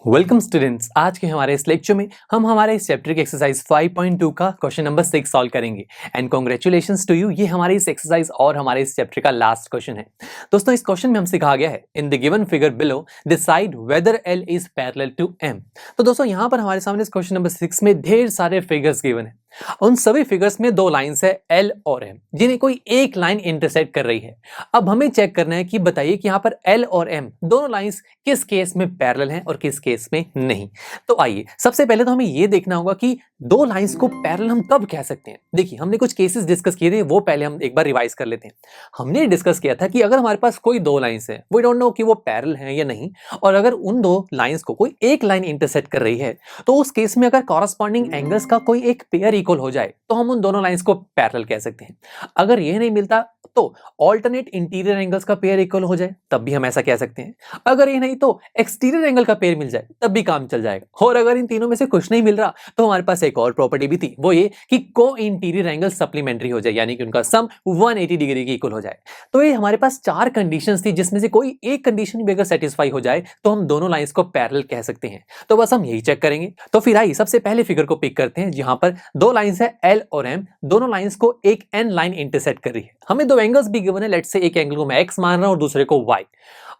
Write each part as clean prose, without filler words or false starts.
Welcome students, आज के हमारे इस लेक्चर में हम हमारे इस चैप्टर के एक्सरसाइज 5.2 का क्वेश्चन नंबर 6 सॉल्व करेंगे। एंड कॉन्ग्रेचुलेशंस टू यू, ये हमारे इस एक्सरसाइज और हमारे इस चैप्टर का लास्ट क्वेश्चन है। दोस्तों, इस क्वेश्चन में हमसे कहा गया है in the given figure below decide whether L is parallel to M. तो दोस्तों, यहाँ पर हमारे सामने इस क्वेश्चन नंबर 6 में ढेर सारे फिगर्स गिवन है। उन सभी फिगर्स में दो लाइंस है एल और एम, जिन्हें कोई एक लाइन इंटरसेक्ट कर रही है। अब हमें चेक करना है कि बताइए कि यहाँ पर एल और एम दोनों लाइंस किस केस में पैरेलल हैं और किस केस में नहीं। तो आइए सबसे पहले तो हमें यह देखना होगा कि दो लाइंस को पैरेलल हम कब कह सकते हैं। देखिए, हमने कुछ केसेस डिस्कस किए थे, वो पहले हम एक बार रिवाइज कर लेते हैं। हमने डिस्कस किया था कि अगर हमारे पास कोई दो लाइंस है, वी डोंट नो कि वो पैरेलल हैं या नहीं, और अगर उन दो लाइंस को कोई एक लाइन इंटरसेक्ट कर रही है, तो उस केस में अगर कॉरस्पॉन्डिंग एंगल्स का कोई एक पेयर इक्वल हो जाए तो हम उन दोनों लाइंस को पैरेलल कह सकते हैं। अगर यह नहीं मिलता तो ऑल्टरनेट इंटीरियर एंगल्स का पेयर इक्वल हो जाए तब भी हम ऐसा कह सकते हैं। अगर ये नहीं तो एक्सटीरियर एंगल का पेयर मिल जाए तब भी काम चल जाएगा। और अगर इन तीनों में से कुछ नहीं मिल रहा तो हमारे पास एक और प्रॉपर्टी भी थी, वो ये कि को इंटीरियर एंगल सप्लीमेंट्री हो जाए, यानी कि उनका सम 180 डिग्री की इक्वल हो जाए। तो ये हमारे पास चार कंडीशंस थी, जिसमें से कोई एक कंडीशन भी अगर सेटिस्फाई हो जाए तो हम दोनों लाइंस को पैरेलल कह सकते हैं। तो बस हम यही चेक करेंगे। तो फिर आइए सबसे पहले फिगर को पिक करते हैं, जहां पर दो लाइंस है एल और एम। दोनों लाइंस को एक एन लाइन इंटरसेक्ट कर रही है। हमें दो एंगल्स भी गिवन है, लेट्स से एक एंगल को मैं एक्स मान रहा हूं और दूसरे को वाई।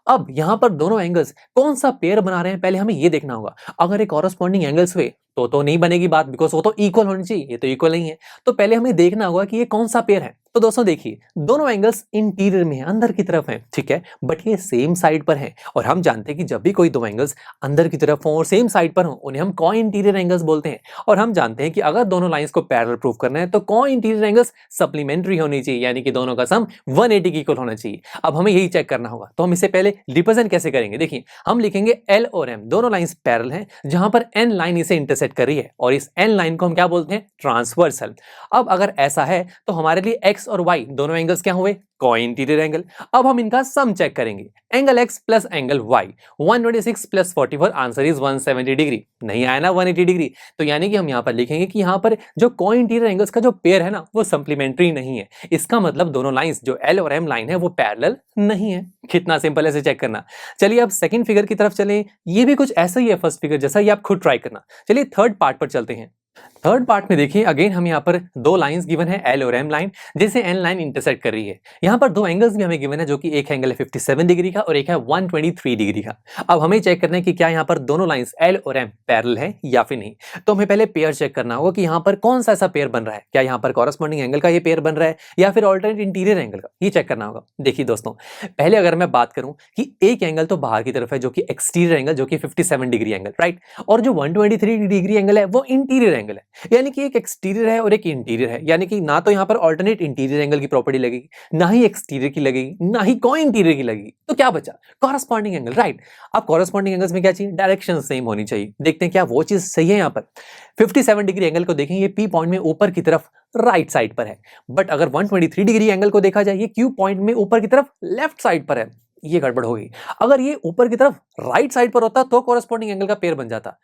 अब यहां पर दोनों एंगल्स कौन सा पेयर बना रहे हैं, पहले हमें यह देखना होगा। अगर एक कॉरस्पॉन्डिंग एंगल्स हुए तो नहीं बनेगी बात, बिकॉज वो तो इक्वल होनी चाहिए, ये तो इक्वल नहीं है। तो पहले हमें देखना होगा कि ये कौन सा पेयर है। तो दोस्तों देखिए, दोनों एंगल्स इंटीरियर में है, अंदर की तरफ है, ठीक है, बट ये सेम साइड पर है। और हम जानते हैं कि जब भी कोई दो एंगल्स अंदर की तरफ हो और सेम साइड पर हो, उन्हें हम को इंटीरियर एंगल्स बोलते हैं। और हम जानते हैं कि अगर दोनों लाइंस को पैरेलल प्रूव करना है तो को इंटीरियर एंगल्स सप्लीमेंट्री होनी चाहिए, यानी कि दोनों का सम 180 की इक्वल होना चाहिए। अब हमें यही चेक करना होगा। तो हम इससे पहले रिप्रेजेंट कैसे करेंगे, देखिए हम लिखेंगे एल और एम, दोनों लाइंस पैरेलल हैं, जहां पर एन लाइन इसे इंटरसेक्ट कर रही है, और इस एन लाइन को हम क्या बोलते हैं, ट्रांसवर्सल। अब अगर ऐसा है तो हमारे लिए एक्स और वाई दोनों एंगल्स क्या हुए, को इंटीरियर एंगल। अब हम इनका सम चेक करेंगे, angle X plus angle Y 126 plus 44, answer is 170 degree. नहीं आया ना 180 डिग्री, तो यानी कि हम यहां पर लिखेंगे कि यहां पर जो को इंटीरियर एंगल्स का जो पेयर है ना, वो सप्लीमेंट्री नहीं है। इसका मतलब दोनों लाइंस जो एल और एम लाइन है वो पैरेलल नहीं है। कितना सिंपल है इसे चेक करना। चलिए अब सेकंड फिगर की तरफ चलें। ये भी कुछ ऐसा ही है फर्स्ट फिगर जैसा, ये आप खुद ट्राई करना। चलिए थर्ड पार्ट पर चलते हैं। थर्ड पार्ट में देखिए, अगेन हम यहाँ पर दो लाइंस गिवन है एल और एम लाइन, जिसे एन लाइन इंटरसेक्ट कर रही है। यहाँ पर दो एंगल्स भी हमें गिवन है, जो कि एक एंगल है 57 डिग्री का और एक है 123 डिग्री का। अब हमें चेक करना है कि क्या यहाँ पर दोनों लाइंस एल और एम पैरेलल है या फिर नहीं। तो हमें पहले पेयर चेक करना होगा कि यहाँ पर कौन सा ऐसा पेयर बन रहा है। क्या यहाँ पर कॉरस्पॉन्डिंग एंगल का ये पेयर बन रहा है या फिर ऑल्टरनेट इंटीरियर एंगल का, ये चेक करना होगा। देखिए दोस्तों, पहले अगर मैं बात करूं कि एक एंगल तो बाहर की तरफ है, जो कि एक्सटीरियर एंगल, जो कि 57 डिग्री एंगल, राइट, और जो 123 डिग्री एंगल है वो इंटीरियर एंगल है, यानी कि एक एक्सटीरियर है और एक इंटीरियर है। यानी कि ना तो यहां पर ऑल्टरनेट इंटीरियर एंगल की प्रॉपर्टी लगेगी, ना ही एक्सटीरियर की लगेगी, ना ही को इंटीरियर की लगेगी। तो क्या बचा, कॉरस्पॉन्डिंग एंगल, राइट। अब कॉरस्पॉन्डिंग एंगल्स में क्या चाहिए, डायरेक्शन सेम होनी चाहिए। देखते हैं क्या वो चीज सही है। यहां पर 57 डिग्री एंगल को देखें, ये पी पॉइंट में ऊपर की तरफ राइट साइड पर है, बट अगर 123 डिग्री एंगल को देखा जाए, ये क्यू पॉइंट में ऊपर की तरफ लेफ्ट साइड पर है। ये गड़बड़ होगी। अगर ये ऊपर की तरफ राइट साइड पर होता तो कॉरस्पॉन्डिंग एंगल का पेयर बन जाता।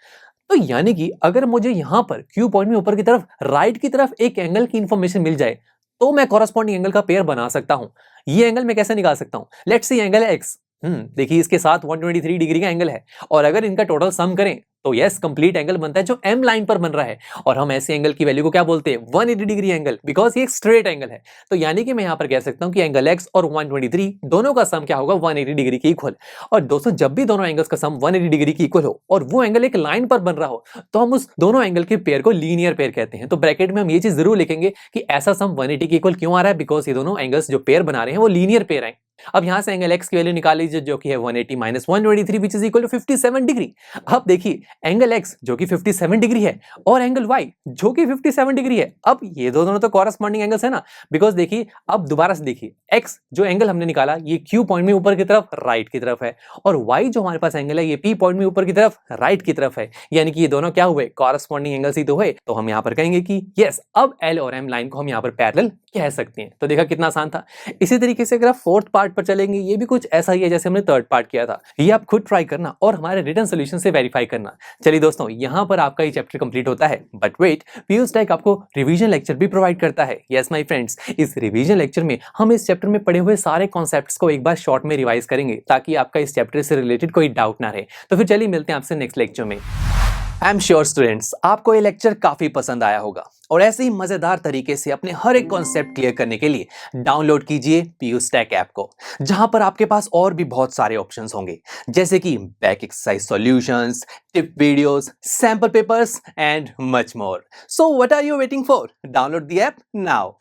तो यानी कि अगर मुझे यहां पर क्यू पॉइंट में ऊपर की तरफ राइट की तरफ एक एंगल की इंफॉर्मेशन मिल जाए तो मैं कॉरस्पॉन्डिंग एंगल का पेयर बना सकता हूं। ये एंगल मैं कैसे निकाल सकता हूं, लेट्स सी एंगल है एक्स, देखिए इसके साथ 123 डिग्री का एंगल है, और अगर इनका टोटल सम करें तो यस कंप्लीट एंगल बनता है जो एम लाइन पर बन रहा है। और हम ऐसे एंगल की वैल्यू को क्या बोलते हैं, 180 डिग्री एंगल, बिकॉज ये एक स्ट्रेट एंगल है। तो यानी कि मैं यहां पर कह सकता हूं कि एंगल एक्स और 123 दोनों का सम क्या होगा, 180 डिग्री के इक्वल। और दोस्तों, जब भी दोनों एंगल्स का सम 180 डिग्री की इक्वल हो और वो एंगल एक लाइन पर बन रहा हो, तो हम उस दोनों एंगल के पेयर को लीनियर पेयर कहते हैं। तो ब्रैकेट में हम ये चीज जरूर लिखेंगे कि ऐसा सम 180 के इक्वल क्यों आ रहा है, बिकॉज ये दोनों एंगल्स जो पेयर बना रहे हैं वो लीनियर पेयर है। अब यहां से एंगल एक्स की वैल्यू निकाल लीजिए, जो कि है 180 minus 123 which is equal to 57 degree. अब देखिए, एंगल एक्स जो कि 57 डिग्री है और एंगल वाई जो कि 57 डिग्री है, अब ये दोनों तो कॉरस्पॉन्डिंग एंगल्स है ना। बिकॉज देखिए, अब दोबारा से देखिए, एक्स जो एंगल हमने निकाला ये क्यू पॉइंट में ऊपर की तरफ राइट की तरफ है, और वाई जो हमारे पास एंगल है ये पी पॉइंट में ऊपर की तरफ राइट की तरफ है। यानी कि ये दोनों क्या हुए, कॉरस्पॉन्डिंग एंगल्स ही तो हुए। तो हम यहां पर कहेंगे कि यस, अब एल और एम लाइन को हम यहां पर पैरेलल कह सकते हैं। तो देखा कितना आसान था। इसी तरीके से अगर आप फोर्थ पार्ट पार्ट पर चलेंगे, ये भी कुछ ऐसा ही है जैसे हमने थर्ड पार्ट किया था। ये आप खुद ट्राई करना और हमारे रिटन सोल्यूशन से वेरीफाई करना। चलिए दोस्तों, यहाँ पर आपका ये चैप्टर कंप्लीट होता है, बट वेट, पीयूष टेक आपको रिवीजन लेक्चर भी प्रोवाइड करता है। यस माय फ्रेंड्स, इस रिवीजन लेक्चर में हम इस चैप्टर में पढ़े हुए सारे कॉन्सेप्ट्स को एक बार शॉर्ट में रिवाइज करेंगे ताकि आपका इस चैप्टर से रिलेटेड कोई डाउट ना रहे। तो फिर चलिए मिलते हैं आपसे नेक्स्ट लेक्चर में। आई एम श्योर स्टूडेंट्स, आपको ये लेक्चर काफी पसंद आया होगा और ऐसे ही मजेदार तरीके से अपने हर एक कॉन्सेप्ट क्लियर करने के लिए डाउनलोड कीजिए पीयूष टेक ऐप को, जहां पर आपके पास और भी बहुत सारे ऑप्शंस होंगे, जैसे कि back exercise solutions, tip videos, sample papers and much more. So what are you waiting for? Download the app now.